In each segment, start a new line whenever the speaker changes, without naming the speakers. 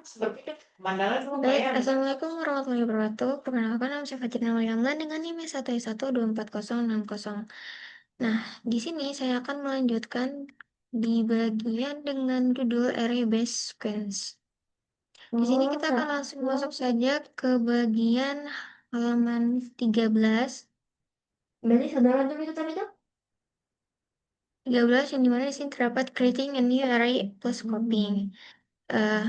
Seperti itu pemandangan tuh
Baik,
kayak
Assalamualaikum warahmatullahi wabarakatuh. Perkenalkan nama saya Fatina Mulyamlan dengan NIM 1140060. Nah, di sini saya akan melanjutkan di bagian dengan judul Array Based Sequence. Di sini kita akan langsung masuk saja ke bagian halaman 13. Berarti saudara untuk itu tadi tuh? 13 yang dimana di sini terdapat creating a new array plus copying. Eh,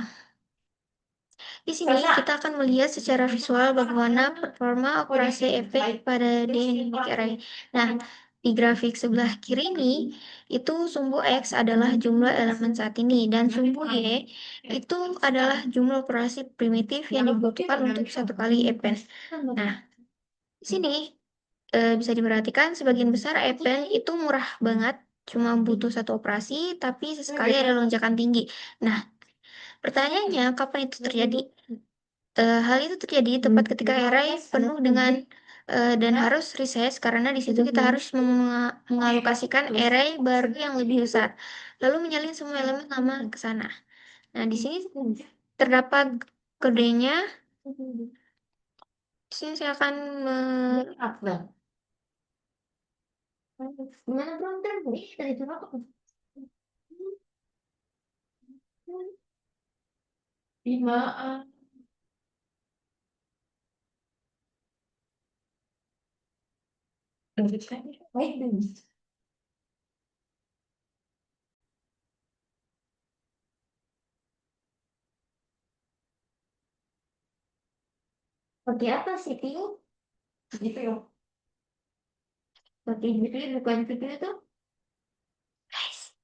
Di sini kita akan melihat secara visual bagaimana performa operasi efek pada dynamic array. Nah, di grafik sebelah kiri ini, itu sumbu X adalah jumlah elemen saat ini, dan sumbu Y itu adalah jumlah operasi primitif yang dibutuhkan untuk satu kali append. Nah, di sini bisa diperhatikan sebagian besar append itu murah banget, cuma butuh satu operasi, tapi sesekali ada lonjakan tinggi. Nah, pertanyaannya, kapan itu terjadi? Hal itu terjadi tepat ketika array penuh dengan dan harus resize karena di situ kita harus mengalokasikan array baru yang lebih besar, lalu menyalin semua elemen lama ke sana. Nah, di sini terdapat kodenya. Di sini saya akan gimana bro? Ntar itu apa?
lima baik.
Seperti apa sih, Tio?
Gitu ya.
Seperti gitu bukan video itu? Guys.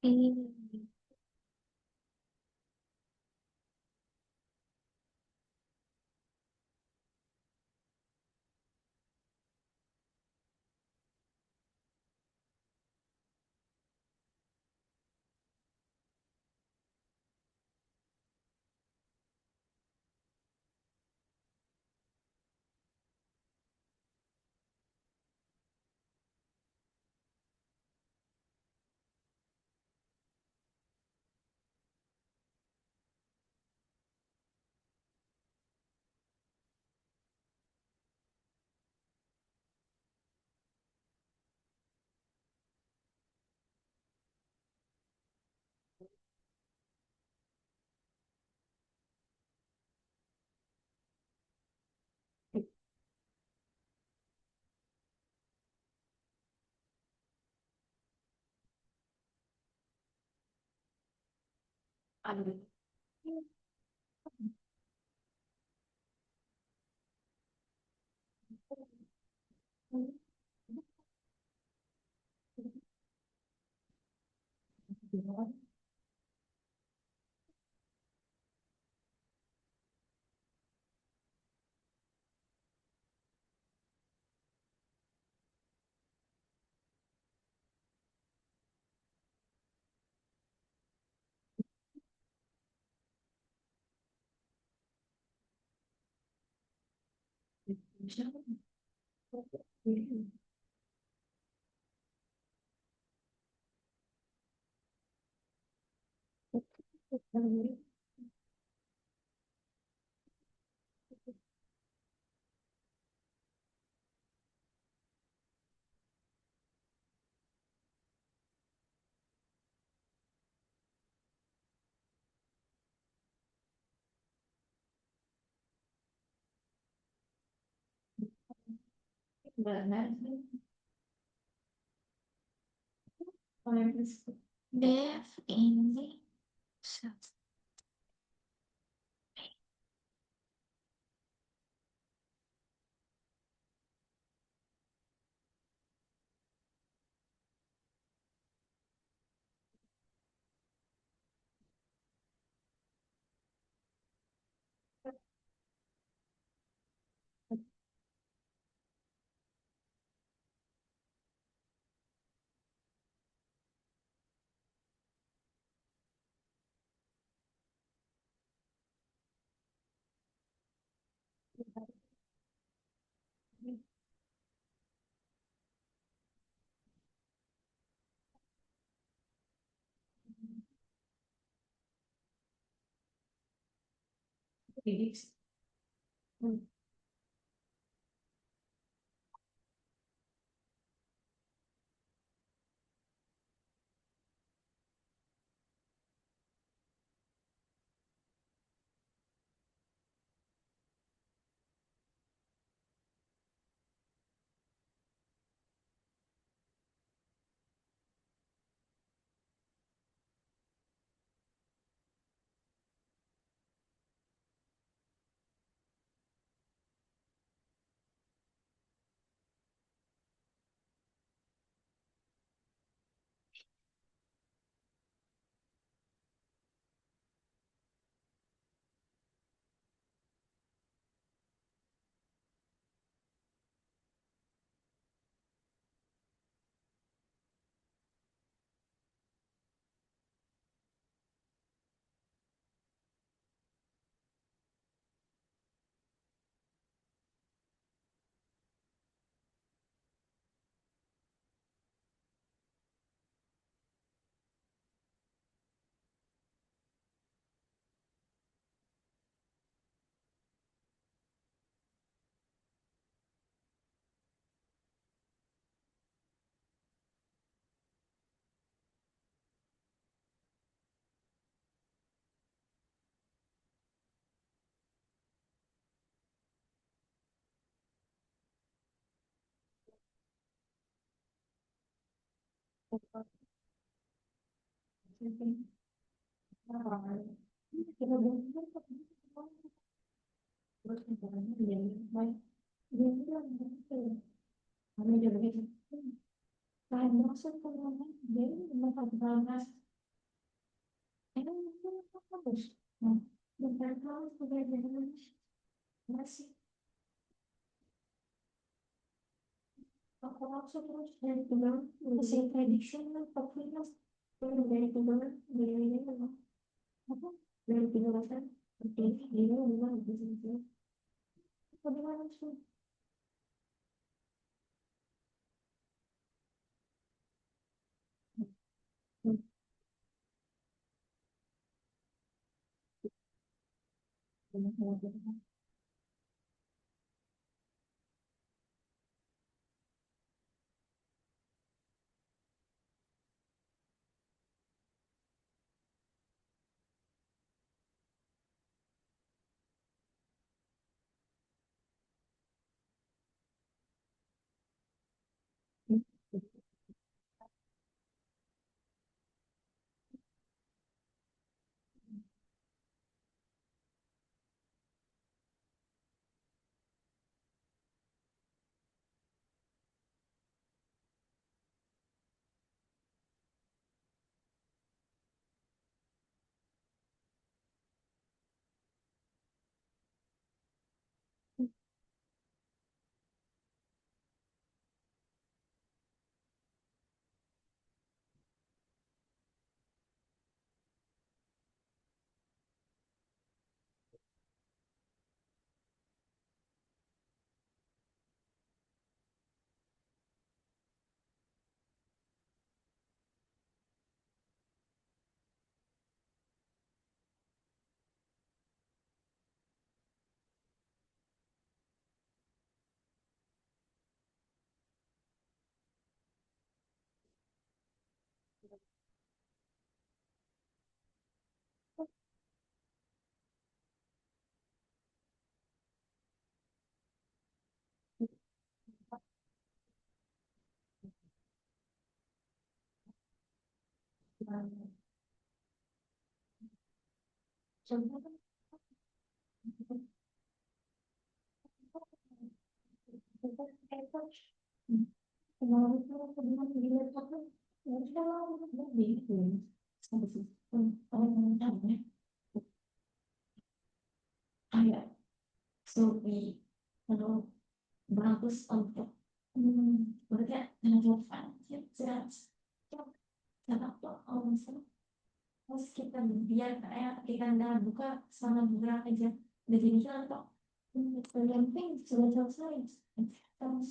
Hmm.
Aduh. Benar.
Dev ini
Jadi, hmm, kita belum terus kemudian dia baik dia bilang gitu kami juga gitu lain maksud teman dia memang banget emang itu apa bos nah bentar kalau sudah jadi masih aku maksud terus dari tulang masih prediction tapi mas dari tulang dari ini memang apa dari tulang kan oke dia memang bisa bagaimana sih contohnya kemarin itu sebelum dilihat aku ya sudah lah udah gitu sampai situ orang namanya kayak Sophie kalau bagus untuk berarti relevan ya jelas kenapa kalau misalnya pas kita biar kayak kita nggak buka selama beberapa aja udah jadi hilang kok yang penting sudah selesai terus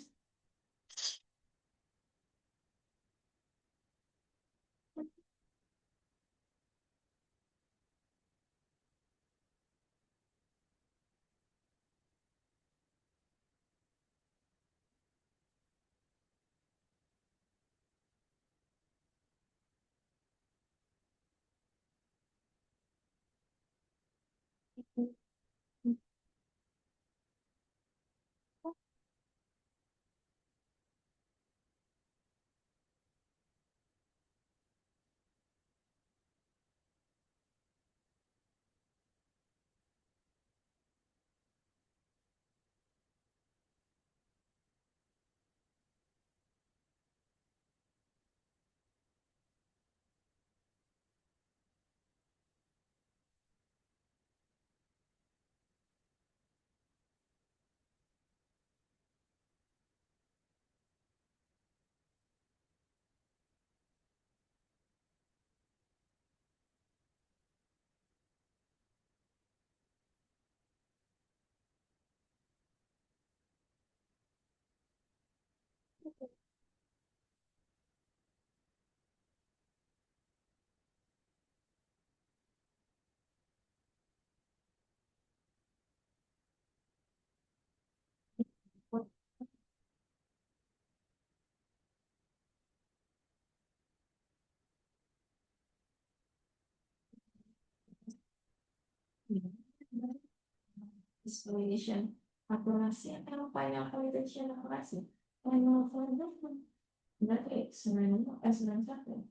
Explanation akurasi atau final validation akurasi final validation berarti sembilan satu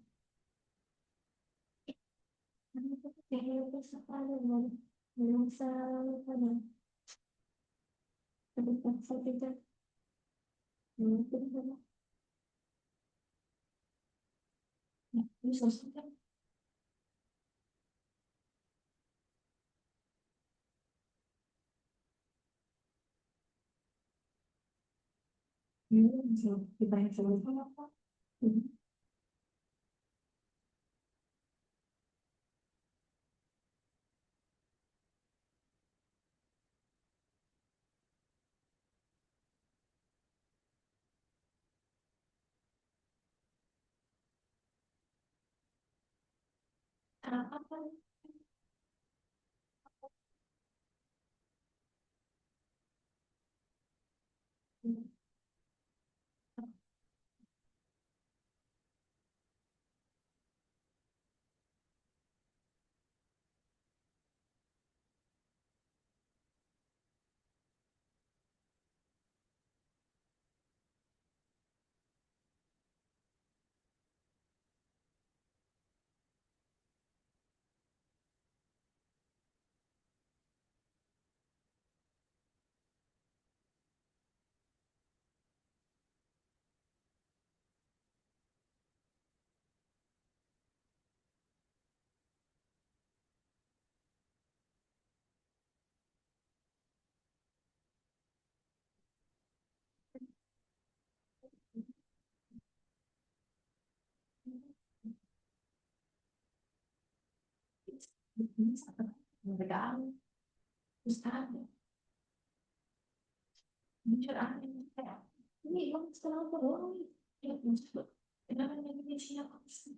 itu sekali belum selalu pada ketika saya tidak mungkin pada bisa sudah bisa kita yang solusi apa. Apa bisa mereka ustaz jujur aneh kayak ini emang setelah apa doang nih ya maksud kenapa ini siapa sih.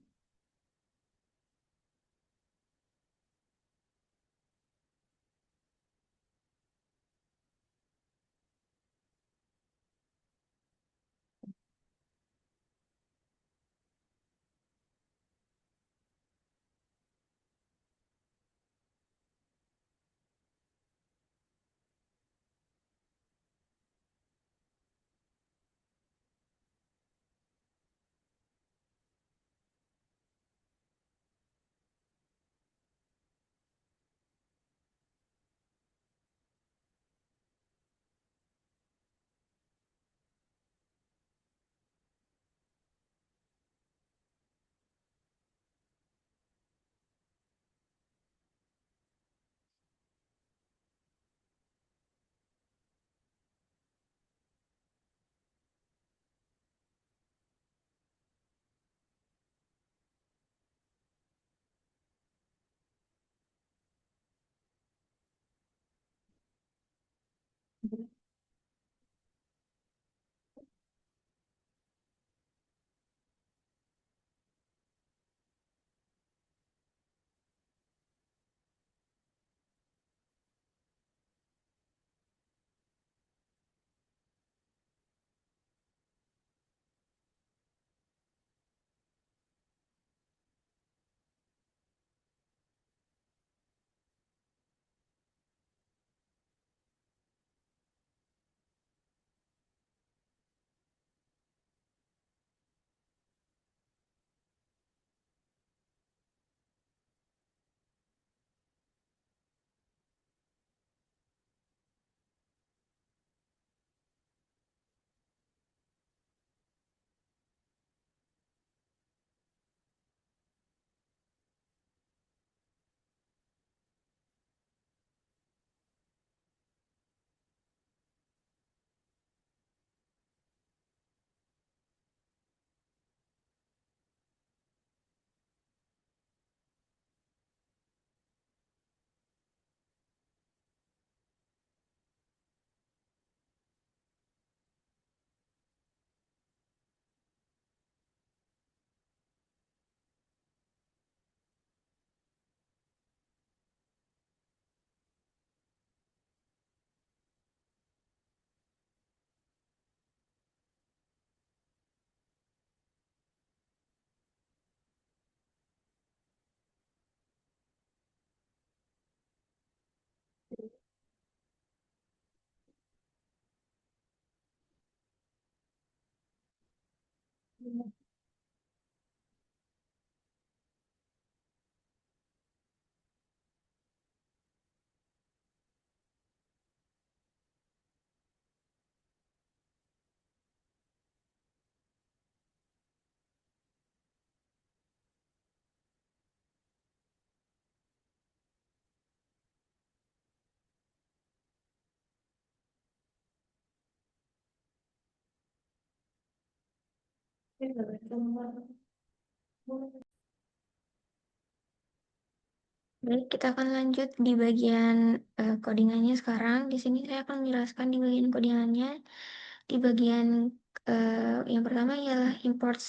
Baik, kita akan lanjut di bagian codingannya sekarang. Di sini saya akan menjelaskan di bagian codingannya. Di bagian yang pertama ialah import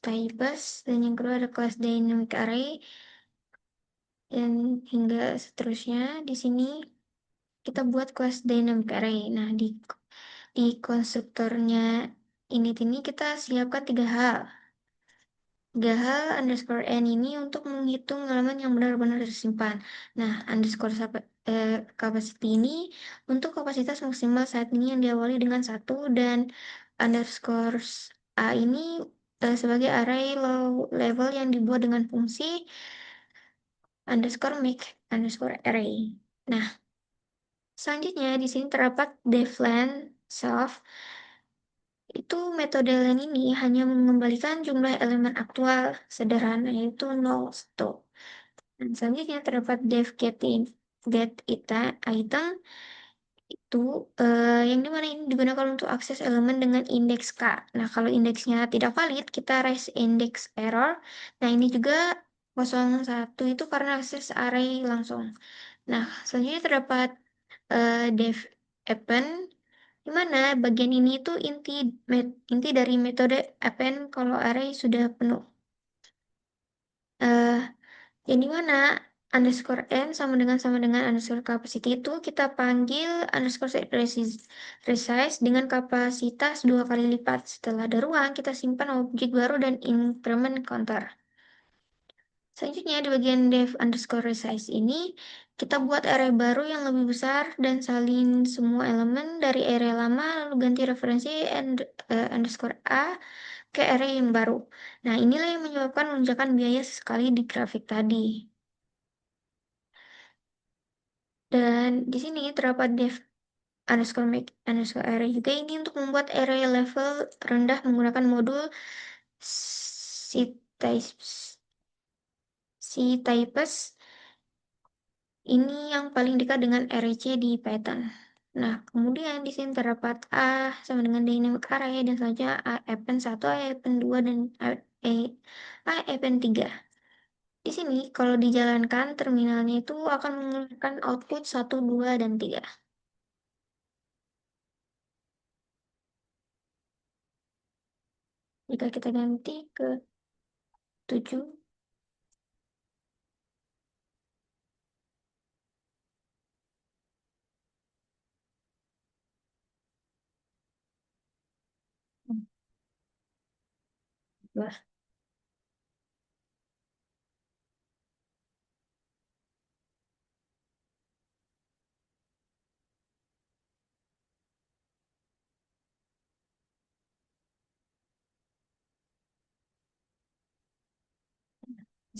types dan yang kedua ada class dynamic array dan hingga seterusnya. Di sini kita buat class dynamic array. Nah, di konstruktornya init ini kita siapkan tiga hal. Gahal underscore n ini untuk menghitung elemen yang benar-benar tersimpan. Nah, capacity ini untuk kapasitas maksimal saat ini yang diawali dengan satu dan underscore a ini sebagai array low level yang dibuat dengan fungsi underscore make underscore array. Nah, selanjutnya di sini terdapat deflen self. Itu metode lain ini hanya mengembalikan jumlah elemen aktual sederhana yaitu 0 stop. Dan selanjutnya terdapat def get item itu yang dimana ini digunakan untuk akses elemen dengan indeks K. Nah, kalau indeksnya tidak valid, kita raise index error. Nah, ini juga 01 itu karena akses array langsung. Nah, selanjutnya terdapat def append di mana bagian ini itu inti dari metode append kalau array sudah penuh. Eh, yang dimana underscore n sama dengan underscore capacity itu kita panggil underscore resize dengan kapasitas 2 kali lipat. Setelah ada ruang, kita simpan objek baru dan increment counter. Selanjutnya di bagian def underscore resize ini, kita buat array baru yang lebih besar dan salin semua elemen dari array lama, lalu ganti referensi underscore a ke array yang baru. Nah, inilah yang menyebabkan lonjakan biaya sekali di grafik tadi. Dan di sini terdapat def underscore make underscore array juga ini untuk membuat array level rendah menggunakan modul ctypes. Ctypes ini yang paling dekat dengan array C di Python. Nah, kemudian di sini terdapat A sama dengan dynamic array dan selanjutnya A append 1, A append 2 dan A append 3. Di sini kalau dijalankan terminalnya itu akan mengeluarkan output 1, 2, dan 3. Jika kita ganti ke 7, lah,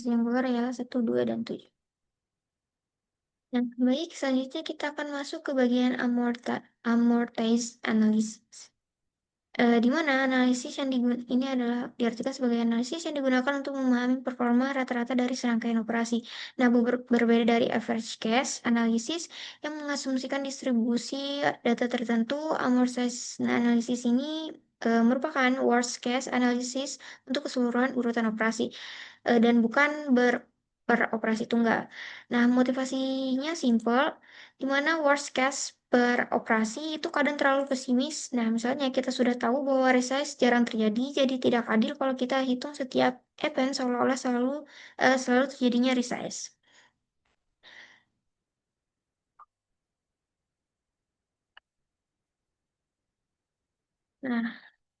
yang keluar ya 1, 2, dan 7. Nah, baik, selanjutnya kita akan masuk ke bagian amortize analysis. Di mana analisis yang ini adalah diartikan sebagai analisis yang digunakan untuk memahami performa rata-rata dari serangkaian operasi. Nah, berbeda dari average case analysis yang mengasumsikan distribusi data tertentu, amortize analysis ini merupakan worst case analysis untuk keseluruhan urutan operasi dan bukan per operasi tunggal. Nah, motivasinya simple, di mana worst case per operasi itu kadang terlalu pesimis. Nah, misalnya kita sudah tahu bahwa resize jarang terjadi, jadi tidak adil kalau kita hitung setiap event seolah-olah selalu terjadinya resize. Nah,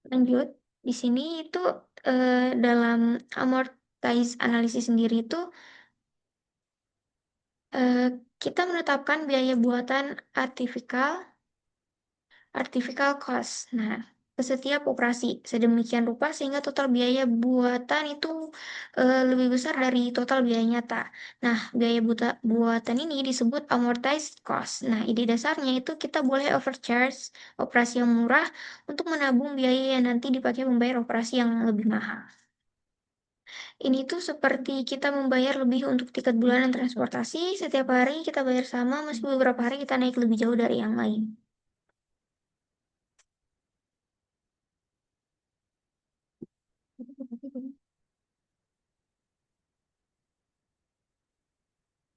lanjut. Di sini itu dalam amortize analisis sendiri itu eh, kita menetapkan biaya buatan artificial cost. Nah, ke setiap operasi sedemikian rupa sehingga total biaya buatan itu lebih besar dari total biaya nyata. Nah, biaya buatan ini disebut amortized cost. Nah, ide dasarnya itu kita boleh overcharge operasi yang murah untuk menabung biaya yang nanti dipakai membayar operasi yang lebih mahal. Ini tuh seperti kita membayar lebih untuk tiket bulanan transportasi, setiap hari kita bayar sama, meski beberapa hari kita naik lebih jauh dari yang lain.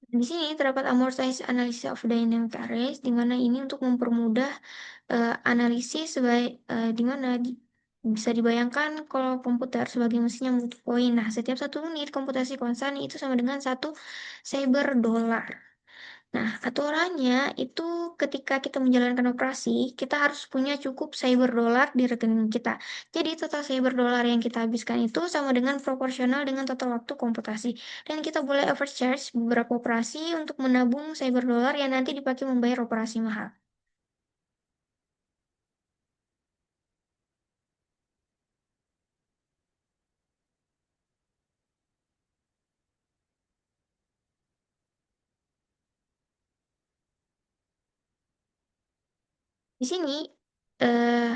Di sini terdapat amortized analysis of dynamic arrays, di mana ini untuk mempermudah analisis di mana bisa dibayangkan kalau komputer sebagai mesin yang butuh poin. Nah, setiap satu unit komputasi konstan itu sama dengan satu cyber dolar. Nah, aturannya itu ketika kita menjalankan operasi, kita harus punya cukup cyber dolar di rekening kita. Jadi total cyber dolar yang kita habiskan itu sama dengan proporsional dengan total waktu komputasi. Dan kita boleh overcharge beberapa operasi untuk menabung cyber dolar yang nanti dipakai membayar operasi mahal. Di sini, eh,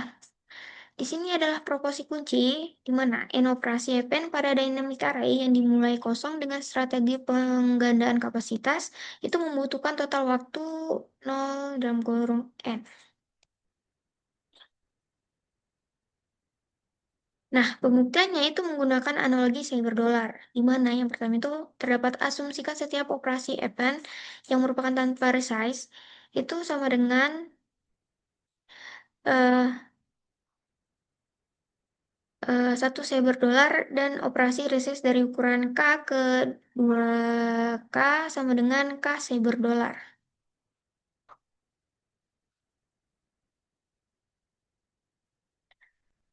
di sini adalah proporsi kunci, di mana N operasi Epen pada dynamic array yang dimulai kosong dengan strategi penggandaan kapasitas itu membutuhkan total waktu 0 dalam kurung N. Nah, pembuktiannya itu menggunakan analogi cyber dollar, di mana yang pertama itu terdapat asumsikan setiap operasi Epen yang merupakan tanpa resize itu sama dengan eh, 1 cyber dolar dan operasi reses dari ukuran K ke 2K sama dengan K cyber dolar.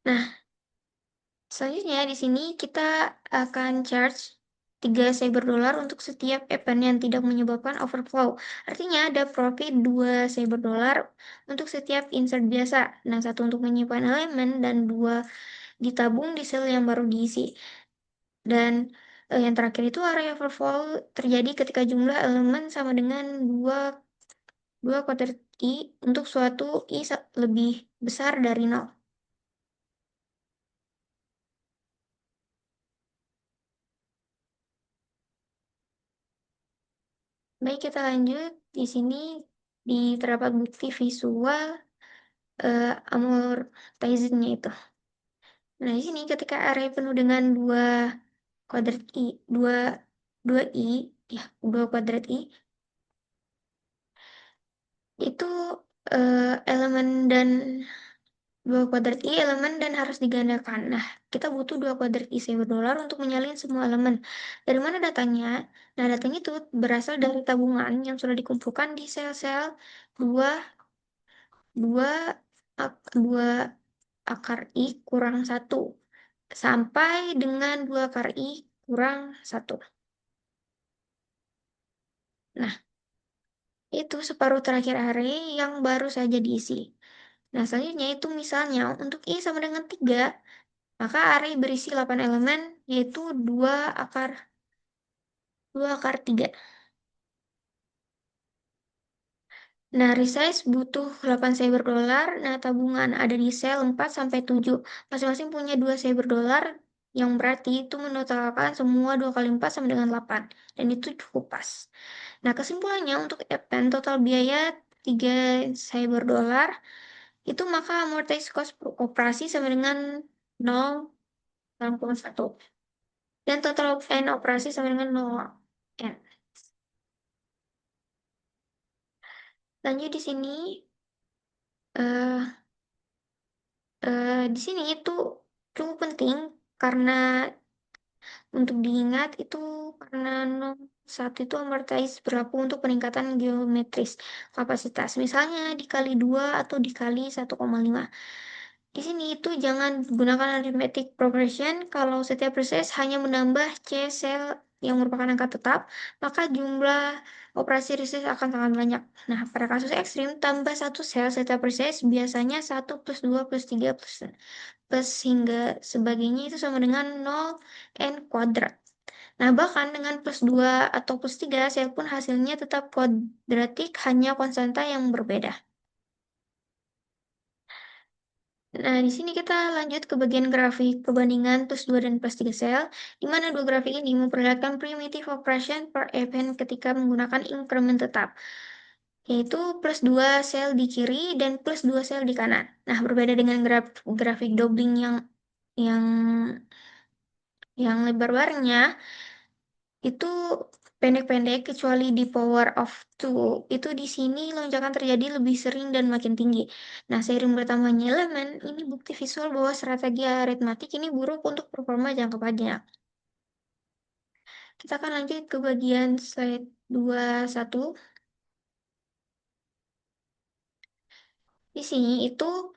Nah, selanjutnya di sini kita akan charge 3 cyber dolar untuk setiap event yang tidak menyebabkan overflow. Artinya ada profit 2 cyber dolar untuk setiap insert biasa. Nah, satu untuk menyimpan elemen dan 2 ditabung di sel yang baru diisi. Dan yang terakhir itu area overflow terjadi ketika jumlah elemen sama dengan 2 kuadrat I untuk suatu I lebih besar dari 0. Baik, kita lanjut. Di sini terdapat bukti visual amortizingnya itu. Nah, di sini ketika array penuh dengan 2 kuadrat I, 2 2 I, ya, 2 kuadrat I, itu elemen dan 2 kuadrat I elemen dan harus digandakan. Nah, kita butuh 2 kuadrat I cyber dolar untuk menyalin semua elemen. Dari mana datanya? Nah, datanya itu berasal dari tabungan yang sudah dikumpulkan di sel-sel 2 2 2 akar I kurang 1 sampai dengan 2 akar I kurang 1. Nah, itu separuh terakhir array yang baru saja diisi. Nah, selanjutnya itu misalnya untuk I sama dengan 3, maka array berisi 8 elemen, yaitu 2 akar 3. Nah, resize butuh 8 cyber dolar. Nah, tabungan ada di sel 4 sampai 7. Masing-masing punya 2 cyber dolar, yang berarti itu menotalkan semua 2 kali 4 sama dengan 8. Dan itu cukup pas. Nah, kesimpulannya untuk event total biaya 3 cyber dolar, itu maka amortized cost per operasi sama dengan 0,1. Dan total N operasi sama dengan 0 N. Lanjut di sini, eh di sini itu cukup penting karena untuk diingat itu karena nom satu itu amortize berlaku untuk peningkatan geometris kapasitas. Misalnya dikali 2 atau dikali 1,5. Di sini itu jangan gunakan arithmetic progression kalau setiap proses hanya menambah C sel yang merupakan angka tetap, maka jumlah operasi reses akan sangat banyak. Nah, pada kasus ekstrim, tambah satu sel setiap reses biasanya 1 plus 2 plus 3 plus hingga sebagainya itu sama dengan 0 n kuadrat. Nah, bahkan dengan plus 2 atau plus 3, sel pun hasilnya tetap kuadratik, hanya konstanta yang berbeda. Nah, di sini kita lanjut ke bagian grafik perbandingan plus 2 dan plus 3 sel, di mana dua grafik ini memperlihatkan primitive operation per event ketika menggunakan increment tetap, yaitu plus 2 sel di kiri dan plus 2 sel di kanan. Nah, berbeda dengan grafik doubling yang lebar barnya, itu pendek-pendek kecuali di power of 2. Itu di sini lonjakan terjadi lebih sering dan makin tinggi. Nah, seiring bertambahnya elemen, ini bukti visual bahwa strategi aritmatik ini buruk untuk performa jangka panjang. Kita akan lanjut ke bagian slide 21. Di sini itu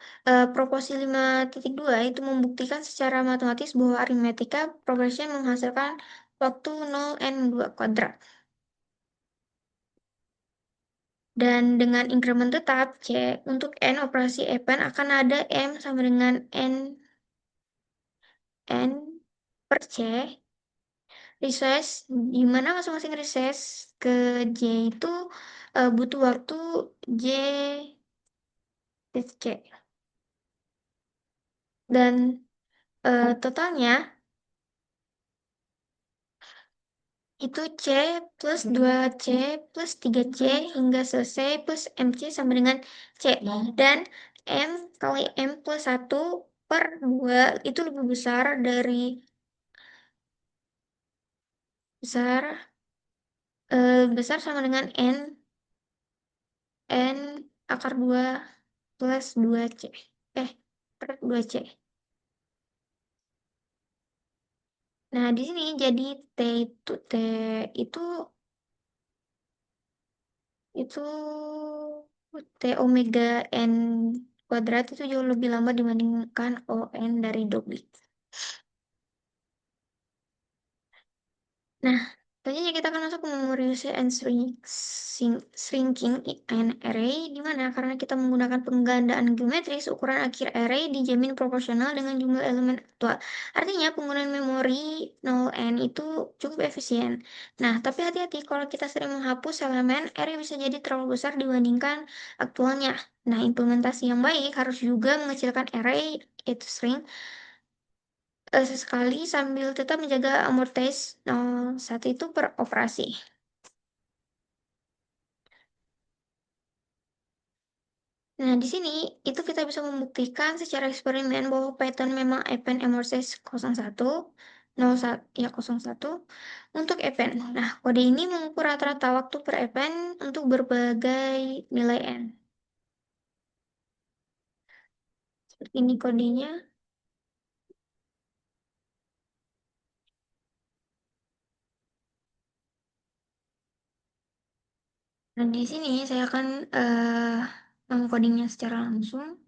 proporsi 5.2 itu membuktikan secara matematis bahwa aritmatika progression menghasilkan waktu 0 n 2 kuadrat. Dan dengan increment tetap C, untuk N operasi event akan ada M sama dengan N per C. Recess, di mana masing-masing recess ke J itu butuh waktu J titik C. Dan totalnya itu C plus 2C plus 3C hingga selesai plus MC sama dengan C. Dan M kali M plus 1 per 2 itu lebih besar dari besar sama dengan N akar 2 plus 2C. Per 2C. Nah, di sini jadi itu itu T omega N kuadrat itu jauh lebih lama dibandingkan ON dari Doblik. Nah, selanjutnya kita akan masuk ke memorization and shrinking an array, di mana karena kita menggunakan penggandaan geometris, ukuran akhir array dijamin proporsional dengan jumlah elemen aktual. Artinya penggunaan memori 0n itu cukup efisien. Nah, tapi hati-hati kalau kita sering menghapus elemen, array bisa jadi terlalu besar dibandingkan aktualnya. Nah, implementasi yang baik harus juga mengecilkan array, yaitu string, sesekali sambil tetap menjaga amortize 0,1 itu per operasi. Nah, di sini itu kita bisa membuktikan secara eksperimen bahwa Python memang append amortize 01, 01, ya 01 untuk append. Nah, kode ini mengukur rata-rata waktu per append untuk berbagai nilai n. Seperti ini kodenya. Nah, di sini saya akan mengkodingnya secara langsung.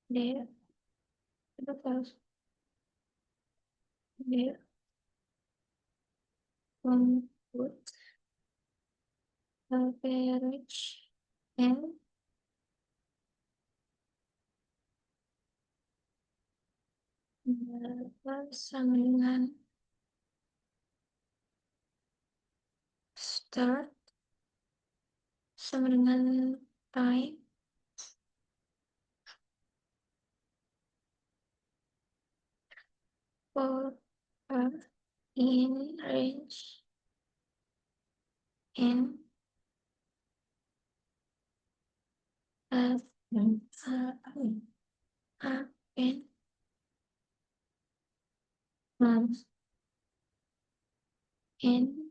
Dia itu harus dia membuat average and sama dengan start sama dengan time for in range and uh, and month and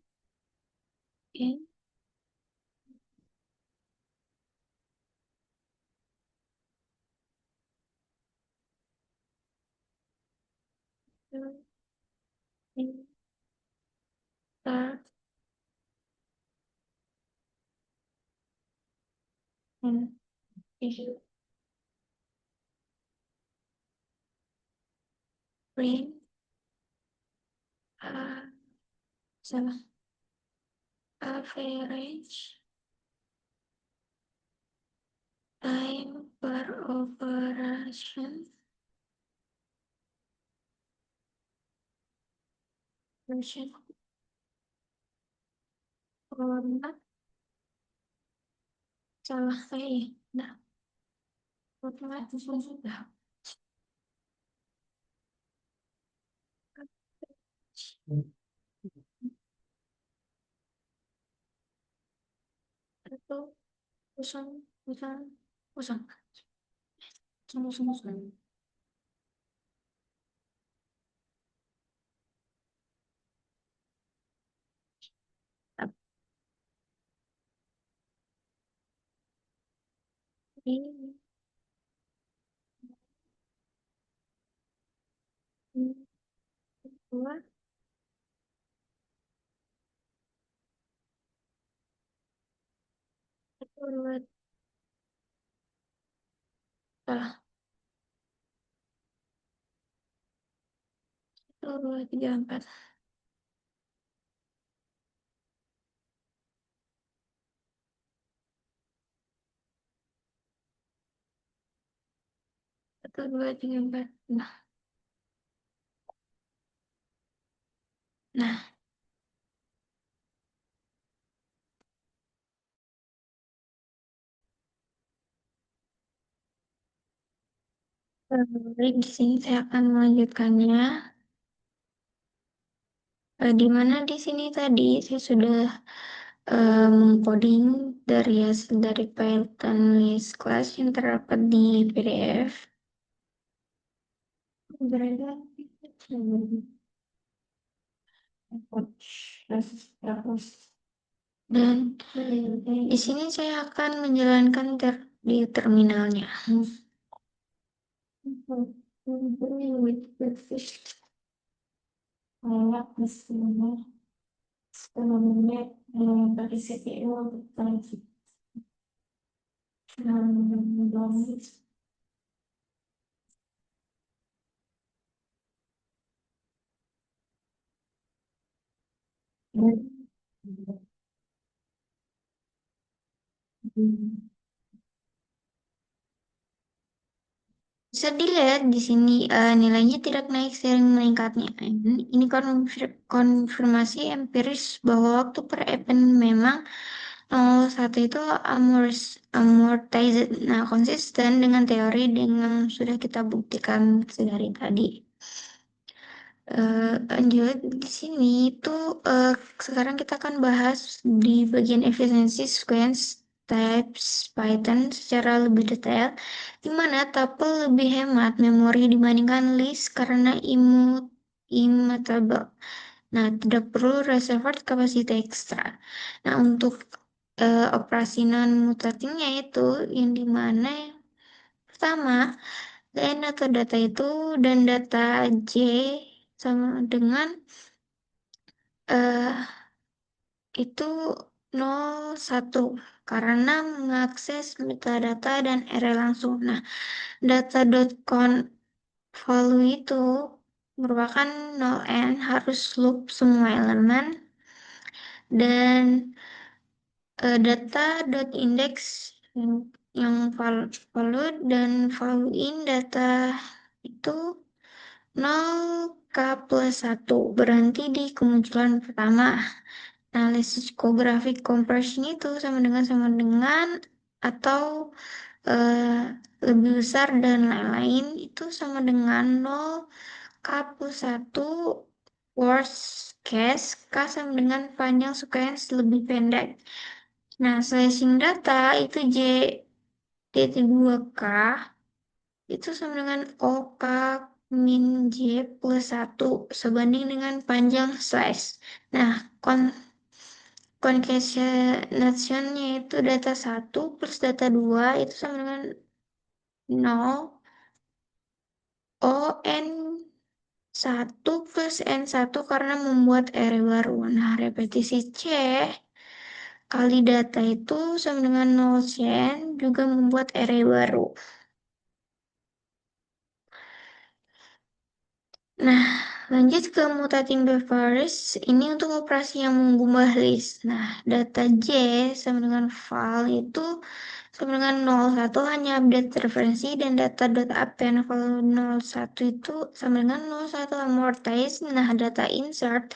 and issue print uh, salah average time per operation version format salah saya nah format itu sudah itu kosong kosong kosong kosong kosong kosong tapi dua satu dua salah satu dua tiga empat satu dua tiga empat nah baik di sini saya akan melanjutkannya. Di mana di sini tadi saya sudah coding dari hasil dari Python list class yang terdapat di PDF. Berada dan di sini saya akan menjalankan di terminalnya. Kayak misalnya sebelumnya pakai CPU untuk transit dan bisa dilihat di sini nilainya tidak naik seiring meningkatnya. Ini konfirmasi empiris bahwa waktu per event memang satu itu amortized. Nah, konsisten dengan teori dengan sudah kita buktikan sedari tadi. Lanjut di sini itu sekarang kita akan bahas di bagian efisiensi sequence types Python secara lebih detail, di mana tuple lebih hemat memori dibandingkan list karena immutable. Nah, tidak perlu reserved capacity ekstra. Nah, untuk operasi non mutatingnya itu yang dimana pertama line atau data itu dan data J sama dengan eh itu 01 karena mengakses metadata dan array langsung. Nah, data.convolve itu merupakan 0n harus loop semua elemen dan data.index yang value dan value in data itu 0k plus 1 berhenti di kemunculan pertama. Nah, lexicographic compression itu sama dengan atau lebih besar dan lain-lain itu sama dengan 0 K plus 1 worst case K sama dengan panjang sequence lebih pendek. Nah, slashing data itu J D2K itu sama dengan OK min J plus 1 sebanding dengan panjang slash. Nah, concatenation-nya itu data 1 plus data 2 itu sama dengan 0 O N 1 plus N1 karena membuat array baru. Nah, repetisi C K kali data itu sama dengan 0 cn juga membuat array baru. Nah, lanjut ke mutating behaviors. Ini untuk operasi yang mengubah list. Nah, data J sama dengan file itu sama dengan 01 hanya update referensi dan data.append value 01 itu sama dengan 01 amortize. Nah, data insert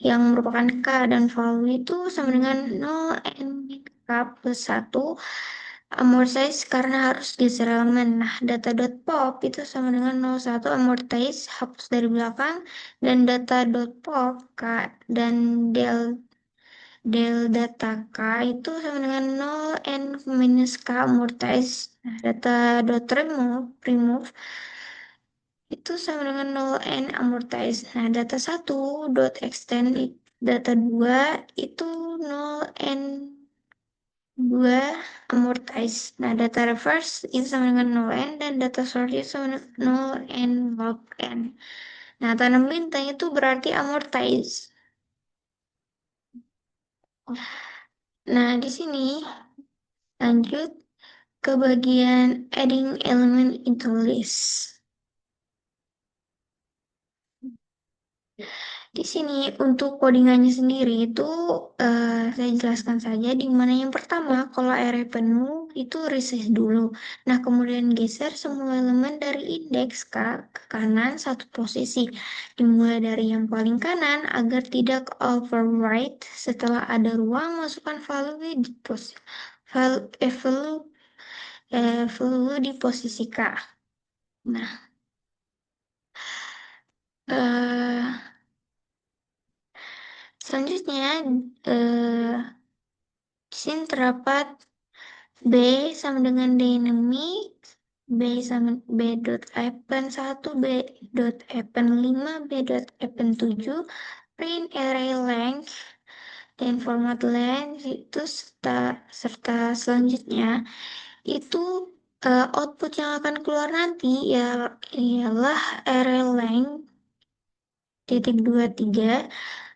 yang merupakan K dan value itu sama dengan 0 n min K plus 1 amortize karena harus geser elemen. Nah, data.pop itu sama dengan 01 amortize hapus dari belakang dan data.pop K dan del data K itu sama dengan 0 n minus K amortize. Nah, data.remove itu sama dengan 0 n amortize. Nah, data 1 dot extend data 2 itu 0 n 2 amortize. Nah, data reverse itu sama dengan 0n dan data source itu sama dengan 0n log n. Nah, tanam bintang itu berarti amortize. Nah, di sini lanjut ke bagian adding element into list. Di sini untuk codingannya sendiri itu saya jelaskan saja di mana yang pertama kalau array penuh itu reset dulu. Nah, kemudian geser semua elemen dari indeks ke kanan satu posisi. Dimulai dari yang paling kanan agar tidak overwrite setelah ada ruang masukkan value di value di posisi K. Nah, eh selanjutnya eh di sini terdapat B sama dengan dynamic, B sama B dot append 1, B dot append 5, B dot append 7, print array length, dan format length itu serta selanjutnya itu output yang akan keluar nanti ya ialah array length titik 23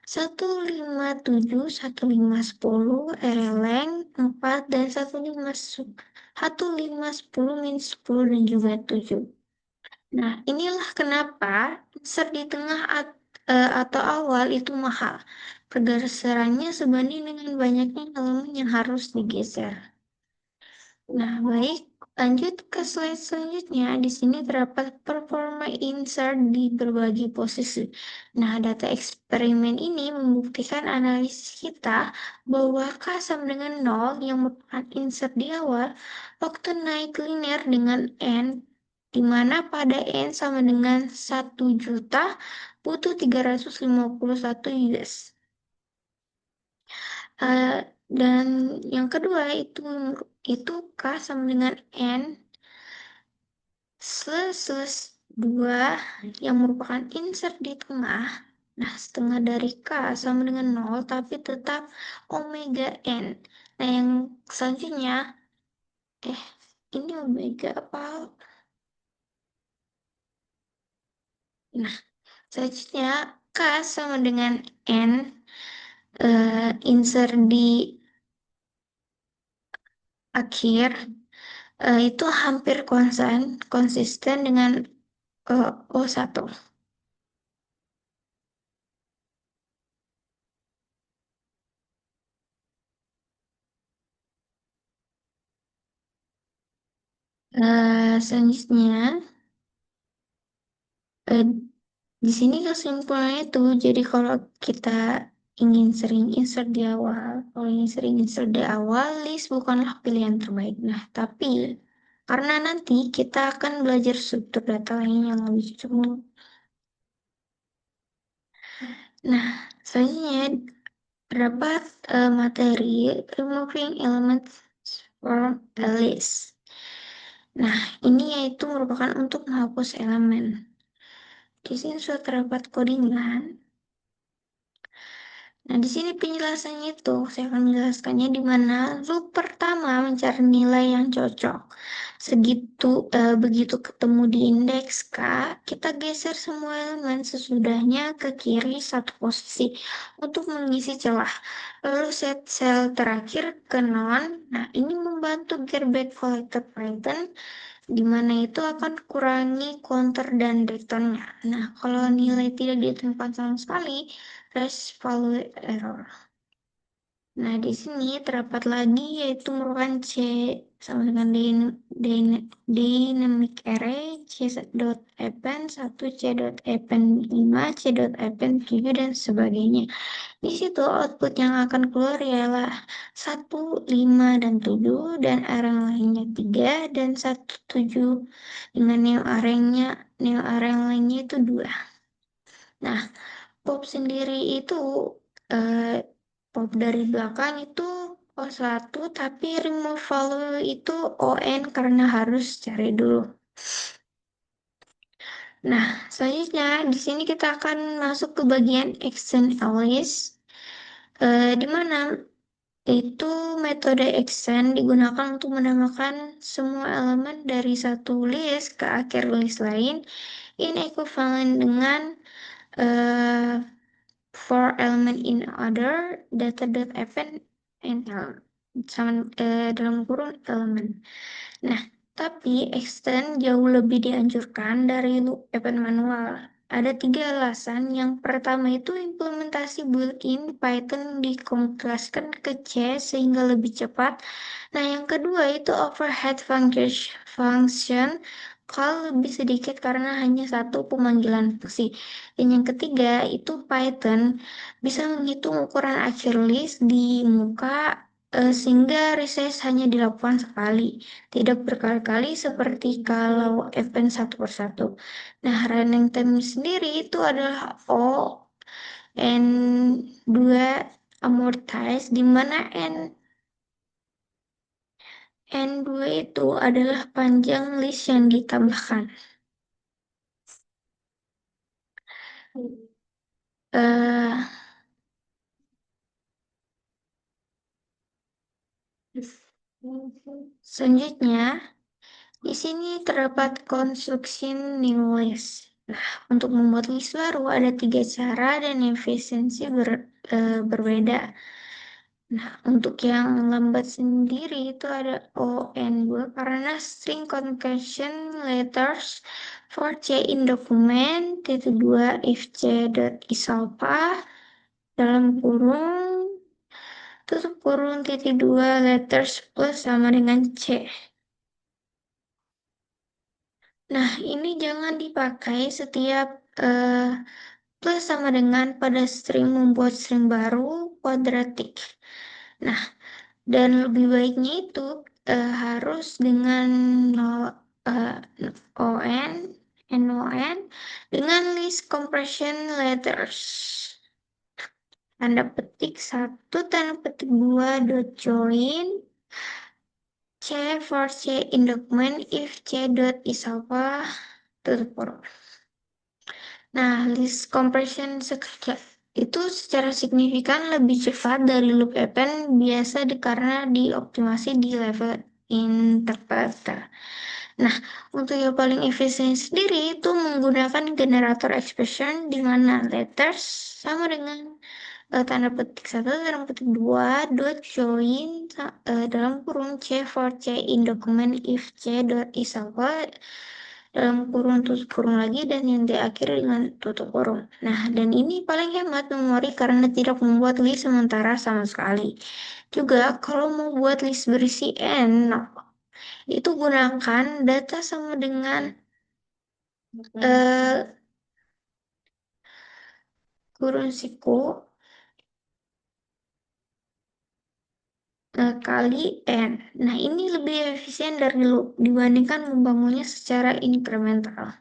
157 1510 RLeng 4 dan 1510 min 10 dan juga 7. Nah, inilah kenapa insert di tengah atau awal itu mahal. Pergeserannya sebanding dengan banyaknya elemen yang harus digeser. Nah, baik, lanjut ke slide selanjutnya. Di sini terdapat performa insert di berbagai posisi. Nah, data eksperimen ini membuktikan analisis kita bahwa K sama dengan 0 yang merupakan insert di awal waktu naik linear dengan N, di mana pada N sama dengan 1 juta butuh 351 US. Dan yang kedua itu K sama dengan N plus 2 yang merupakan insert di tengah. Nah, setengah dari K sama dengan 0 tapi tetap omega N. Nah, yang selanjutnya ini omega apa? Nah, selanjutnya K sama dengan N insert di akhir itu hampir konsisten dengan O1. Selanjutnya, eh, di sini kesimpulannya tuh, jadi kalau kita ingin sering insert di awal, kalau ingin sering insert di awal, list bukanlah pilihan terbaik. Nah, tapi karena nanti kita akan belajar struktur data lain yang lebih cocok. Nah, selanjutnya terdapat materi removing elements from a list. Nah, ini yaitu merupakan untuk menghapus elemen. Di sini sudah terdapat codingan. Nah, di sini penjelasannya itu, saya akan menjelaskannya di mana loop pertama mencari nilai yang cocok. Begitu ketemu di indeks K, kita geser semua elemen sesudahnya ke kiri satu posisi untuk mengisi celah. Lalu set sel terakhir ke non. Nah, ini membantu get back collected pattern di mana itu akan kurangi counter dan returnnya. Nah, kalau nilai tidak ditemukan sama sekali, rest value error. Nah, di sini terdapat lagi yaitu merupakan C sama dengan dynamic array C dot append 1, C dot append 5, C dot append 7, dan sebagainya. Di situ output yang akan keluar ialah 1, 5, dan 7, dan array lainnya 3, dan 1, 7, dengan neo array lainnya itu 2. Nah, pop sendiri itu eh, pop dari belakang itu O1, tapi remove value itu ON karena harus cari dulu. Nah, selanjutnya di sini kita akan masuk ke bagian extend list, di mana itu metode extend digunakan untuk menambahkan semua elemen dari satu list ke akhir list lain in equivalent dengan uh, for element in order data.append and sama dalam kurung elemen. Nah, tapi extend jauh lebih dianjurkan dari loop append manual. Ada 3 alasan. Yang pertama itu implementasi built-in Python dikompilasikan ke C sehingga lebih cepat. Nah, yang kedua itu overhead function kalau lebih sedikit karena hanya satu pemanggilan fungsi. Dan yang ketiga itu Python bisa menghitung ukuran akhir list di muka sehingga resize hanya dilakukan sekali, tidak berkali-kali seperti kalau event satu persatu. Nah, running time sendiri itu adalah N2 amortize, di mana N2 itu adalah panjang list yang ditambahkan. Eh, Selanjutnya, di sini terdapat konstruksi new list. Nah, untuk membuat list baru ada 3 cara dan efisiensi berbeda. Nah, untuk yang lambat sendiri itu ada ON2 karena string concatenation letters for C in document, titik 2 if C dot is alpha, dalam kurung, tutup kurung titik 2 letters plus sama dengan C. Nah, ini jangan dipakai setiap plus sama dengan pada string membuat string baru kuadratik. Nah, dan lebih baiknya itu harus dengan uh, on, non, dengan list compression letters. Tanda petik 1, tanda petik 2, dot join C for C in document if C dot is apa, tutup kurung. Nah, list compression itu secara signifikan lebih cepat dari loop append biasa karena dioptimasi di level interpreter. Nah, untuk yang paling efisien sendiri itu menggunakan generator expression di mana letters sama dengan tanda petik 1, tanda petik 2, dot join dalam kurung C for C in document if C dot is apa, dalam kurung tutup kurung lagi, dan yang diakhiri dengan tutup kurung. Nah, dan ini paling hemat memori karena tidak membuat list sementara sama sekali. Juga kalau mau buat list berisi N, itu gunakan data sama dengan eh, kurun siku kali N. Nah, ini lebih efisien dari loop dibandingkan membangunnya secara incremental.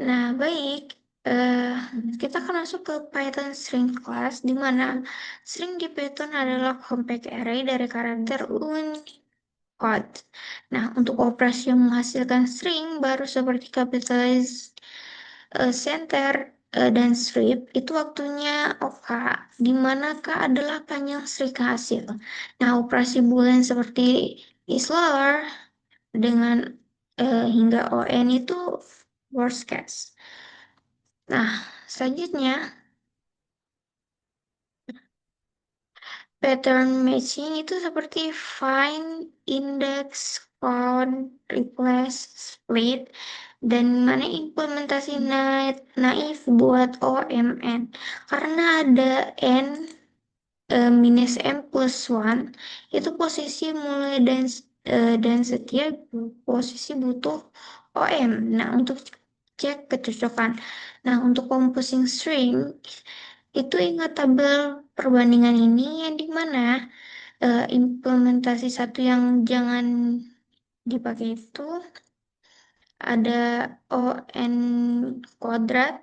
Nah, baik. eh Kita akan masuk ke Python string class, di mana string di Python adalah compact array dari karakter Unicode. Nah, untuk operasi yang menghasilkan string baru seperti capitalize, center, dan strip itu waktunya oka, di mana K adalah panjang Srika hasil. Nah, operasi boolean seperti is lower dengan hingga ON itu worst case. Nah, selanjutnya pattern matching itu seperti find, index, count, replace, split, dan mana implementasi naif buat OMN. Karena ada N minus M plus 1, itu posisi mulai dan setiap posisi butuh OM. Nah, untuk cek kecocokan. Nah, untuk composing string, itu ingat tabel perbandingan ini yang dimana implementasi satu yang jangan dipakai itu ada ON kuadrat,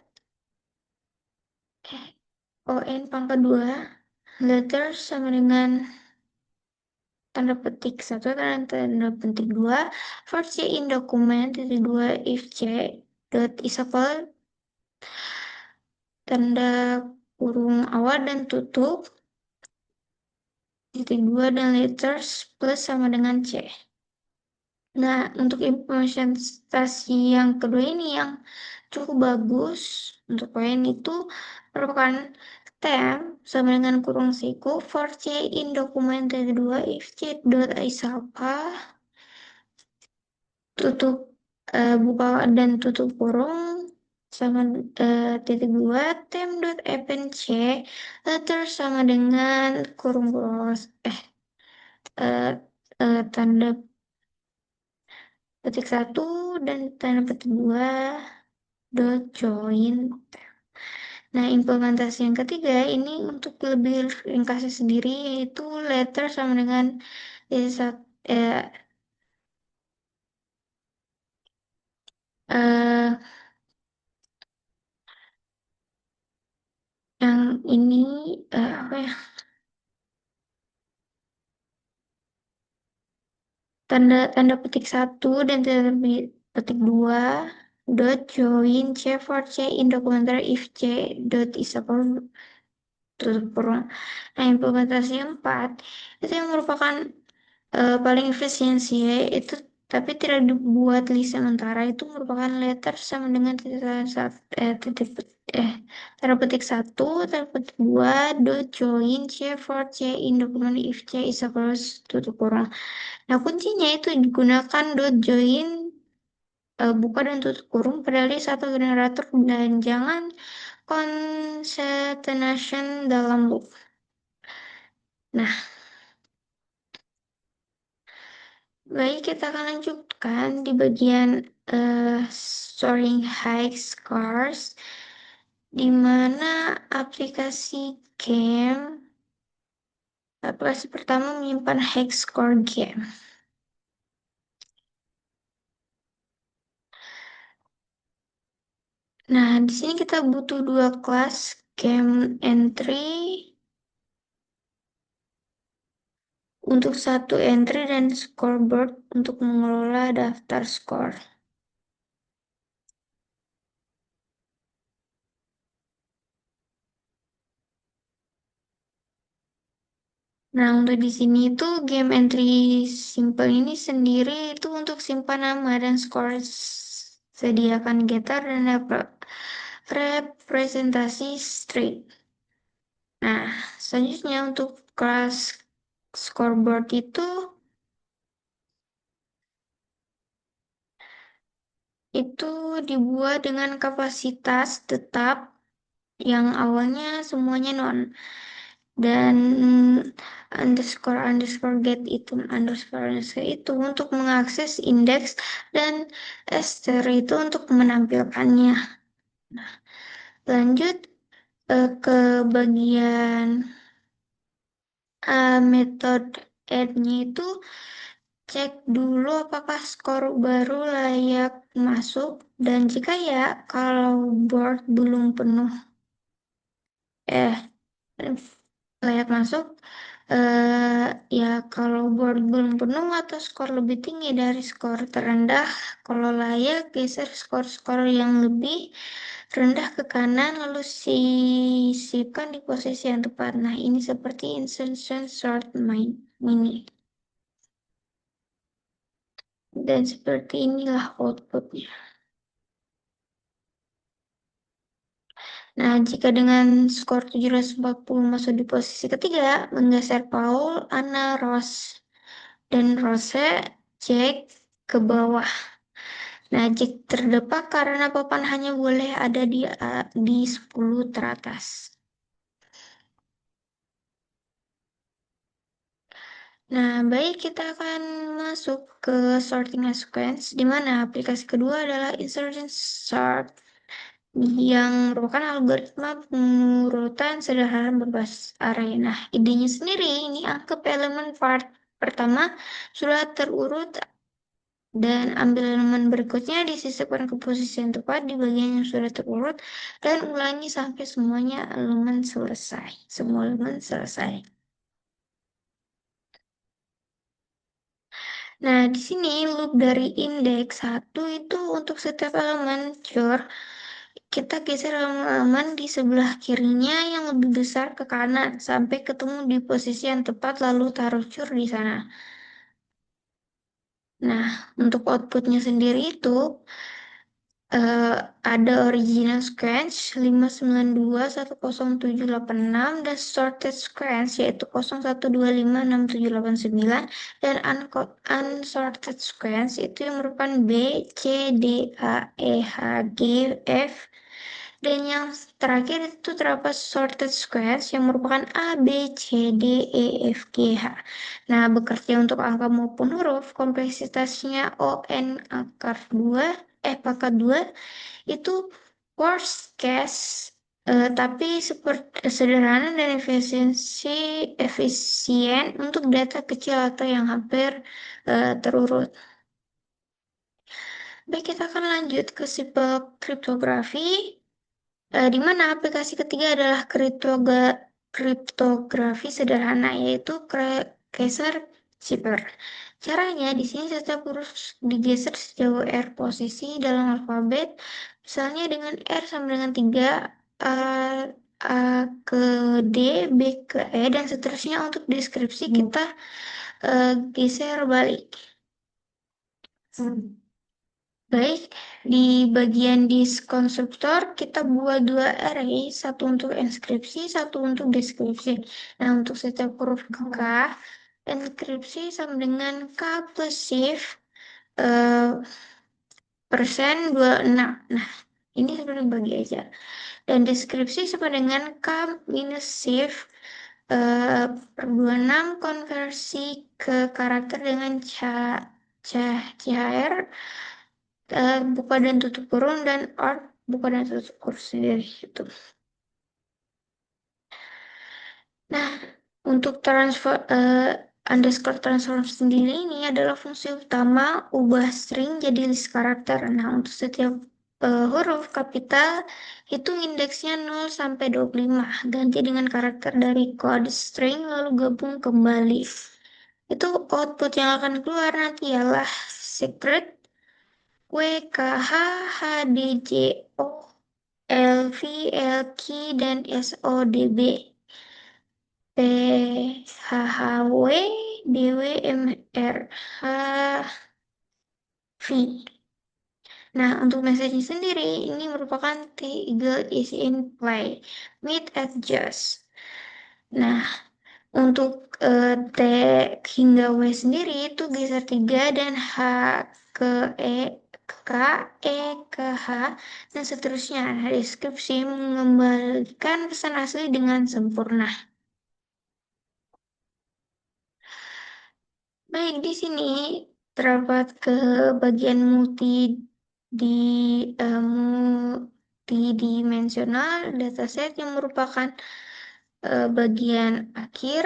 ON pangkat 2, letters sama dengan tanda petik 1 dan tanda petik 2, for C in dokumen, titik 2, if C dot is equal, tanda kurung awal dan tutup, titik 2 dan letters plus sama dengan C. Nah, untuk implementasi yang kedua ini yang cukup bagus untuk poin itu merupakan tem sama dengan kurung siku for C in dokumen titik 2 if C dot is apa tutup buka dan tutup kurung sama titik 2 tem dot append C letter sama dengan kurung close eh, tanda petik 1 dan tanda petik 2 dot join. Nah, implementasi yang ketiga ini untuk lebih ringkasnya sendiri yaitu letter sama dengan eh, eh, yang ini apa ya, tanda tanda petik 1 dan tanda petik 2 dot join C for C in dokumenter if C dot is equal tutup kurung. Nah, implementasi yang 4 itu yang merupakan paling efisiensi itu tapi tidak dibuat list sementara itu merupakan letter sama dengan tanda petik 1 tanda petik 2 dot join C for C in dokumen if C is equals tutup kurung. Nah, kuncinya itu digunakan dot join buka dan tutup kurung pada list atau generator dan jangan concatenation dalam loop. Nah, baik, kita akan lanjutkan di bagian storing high scores, di mana aplikasi pertama menyimpan high score game. Nah, di sini kita butuh dua kelas game entry untuk satu entry dan scoreboard untuk mengelola daftar skor. Nah, untuk di sini itu game entry simple ini sendiri itu untuk simpan nama dan skor sediakan getter dan representasi string. Nah, selanjutnya untuk kelas scoreboard itu dibuat dengan kapasitas tetap yang awalnya semuanya non dan underscore itu untuk mengakses indeks dan itu untuk menampilkannya. Nah, lanjut ke bagian metode add-nya itu cek dulu apakah skor baru layak masuk dan jika ya kalau board belum penuh layak masuk Eh, ya kalau board belum penuh atau skor lebih tinggi dari skor terendah, kalau layak geser skor-skor yang lebih rendah ke kanan lalu sisipkan di posisi yang tepat. Nah, ini seperti instruction sort mini. Dan seperti inilah outputnya. Nah, jika dengan skor 740 masuk di posisi ketiga, menggeser Paul, Anna, Rose, dan Rose, Jack ke bawah. Nah, Jack terdepak karena papan hanya boleh ada di 10 teratas. Nah, baik kita akan masuk ke sorting sequence, di mana aplikasi kedua adalah insertion sort yang merupakan algoritma pengurutan sederhana berbasis array. Nah, idenya sendiri ini anggap elemen part pertama sudah terurut dan ambil elemen berikutnya disisipkan ke posisi yang tepat di bagian yang sudah terurut dan ulangi sampai semuanya elemen selesai. Semua elemen selesai. Nah, di sini loop dari indeks 1 itu untuk setiap elemen cur, kita geser elemen di sebelah kirinya yang lebih besar ke kanan sampai ketemu di posisi yang tepat lalu taruh cur di sana. Nah, untuk outputnya sendiri itu eh, ada original sequence 5921076 dan sorted sequence yaitu 01256789 dan unsorted sequence itu yang merupakan B, C, D, A, E, H, G, F dan yang terakhir itu terdapat sorted sequence yang merupakan A, B, C, D, E, F, G, H. Nah, bekerja untuk angka maupun huruf, kompleksitasnya ON akar 2, pangkat 2, itu worst case, tapi seperti sederhana dan efisien untuk data kecil atau yang hampir terurut. Baik, kita akan lanjut ke sipil kriptografi. Di mana aplikasi ketiga adalah kriptografi sederhana, yaitu Caesar Zipper. Caranya di sini setiap huruf digeser sejauh R posisi dalam alfabet, misalnya dengan R sama dengan 3, A, A ke D, B ke E, dan seterusnya. Untuk deskripsi kita geser balik. Baik, di bagian disk konstruktor kita buat dua array, satu untuk inskripsi, satu untuk deskripsi. Nah, untuk setiap huruf K, inskripsi sama dengan K plus shift persen 26. Nah, ini sebenarnya bagi aja. Dan deskripsi sama dengan K minus shift per 26 konversi ke karakter dengan CHR buka dan tutup kurung dan art buka dan tutup kurung sendiri itu. Nah, untuk underscore transform sendiri ini adalah fungsi utama ubah string jadi list karakter. Nah, untuk setiap huruf kapital hitung indeksnya 0 sampai 25. Ganti dengan karakter dari kode string lalu gabung kembali. Itu output yang akan keluar nanti ialah secret WKH HDJO LV, LQ, dan SODB. PHHW, DW, MRH, V. Nah, untuk message sendiri, ini merupakan Eagle is in play. Meet adjust. Nah, untuk T hingga W sendiri itu geser 3 dan H ke E ke K, E ke H, dan seterusnya. Nah, deskripsi mengembalikan pesan asli dengan sempurna. Baik, di sini terdapat ke bagian di multidimensional dataset yang merupakan bagian akhir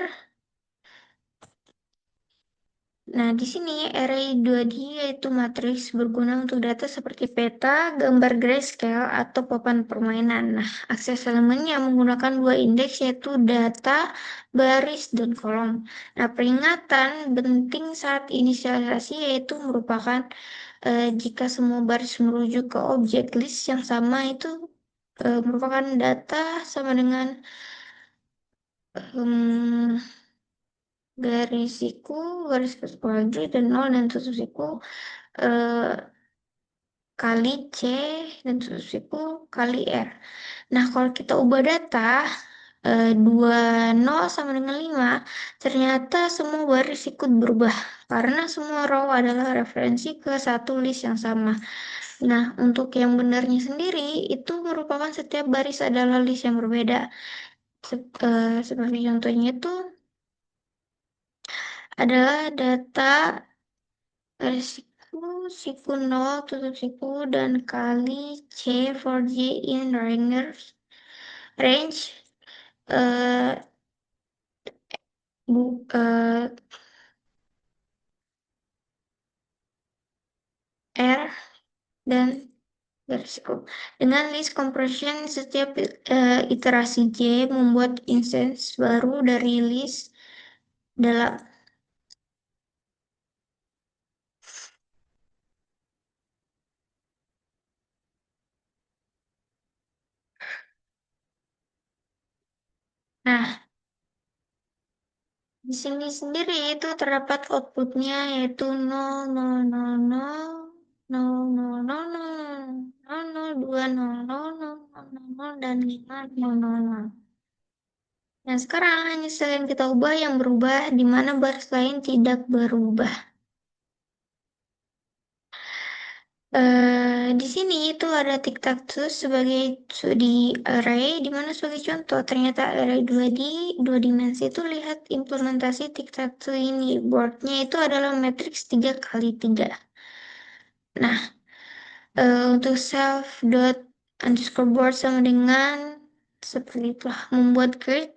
Nah, di sini array 2D yaitu matriks berguna untuk data seperti peta, gambar grayscale, atau papan permainan. Nah, akses elemennya menggunakan dua indeks yaitu data, baris, dan kolom. Nah, peringatan penting saat inisialisasi yaitu merupakan jika semua baris merujuk ke objek list yang sama itu merupakan data sama dengan em, garis siku, garis kuadrat, dan nol dan tutup siku eh, kali C dan tutup siku kali R. Nah, kalau kita ubah data 20 sama dengan 5, ternyata semua baris ikut berubah karena semua row adalah referensi ke satu list yang sama. Nah, untuk yang benarnya sendiri itu merupakan setiap baris adalah list yang berbeda. Seperti contohnya itu adalah data siku, siku 0, tutup siku, dan kali C for J in range eh, bu, R dan garis siku. Dengan list compression, setiap iterasi J membuat instance baru dari list dalam. Nah, di sini sendiri itu terdapat outputnya yaitu 0, 0, 0, 0, 0, 0, 0, 0, 2, 0, 0, 0, 0, 0, 0, 0, dan 5, 0, 0, 0. Nah, sekarang hanya selain kita ubah yang berubah, di mana baris lain tidak berubah. Di sini itu ada tic-tac-toe sebagai di array, di mana sebagai contoh ternyata array 2D, dua dimensi itu lihat implementasi tic-tac-toe ini. Boardnya itu adalah matriks 3 kali 3. Nah, untuk self dot underscore board sama dengan seperti itulah membuat grid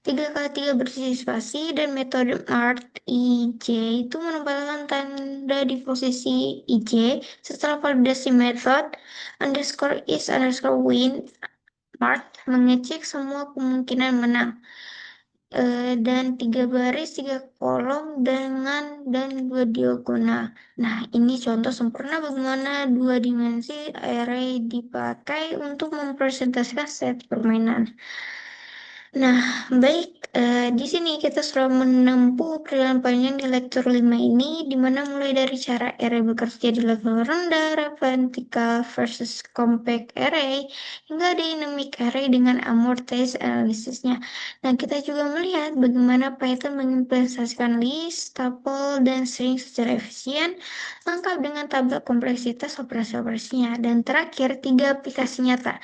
3 kali 3 bersisi spasi dan metode mart ij itu menempatkan tanda di posisi ij setelah validasi metode underscore is underscore win mart mengecek semua kemungkinan menang. Dan 3 baris, 3 kolom dan 2 diagonal. Nah, ini contoh sempurna bagaimana dua dimensi array dipakai untuk mempresentasikan set permainan. Nah, baik, di sini kita sudah menempuh perjalanan panjang di lektur 5 ini, di mana mulai dari cara array bekerja di level rendah, vertical versus compact array, hingga dynamic array dengan amortized analisisnya. Nah, kita juga melihat bagaimana Python mengimplementasikan list, tuple, dan string secara efisien, lengkap dengan tabel kompleksitas operasi-operasinya. Dan terakhir, 3 aplikasi nyata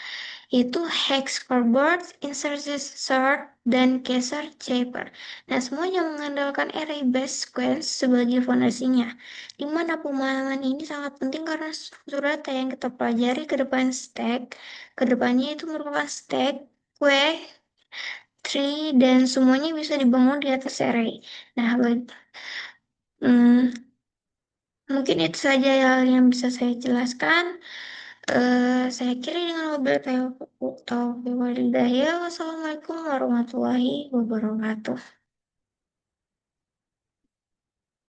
yaitu hex scoreboard, inserted sort, dan caser shaper. Nah, semuanya mengandalkan array based sequence sebagai fondasinya. Di mana pemahaman ini sangat penting karena struktur data yang kita pelajari ke depan kedepannya itu merupakan stack, queue, tree, dan semuanya bisa dibangun di atas array. Nah, hmm, mungkin itu saja yang bisa saya jelaskan. Saya kira dengan wabillahi taufiq walhidayah. Wassalamualaikum warahmatullahi wabarakatuh.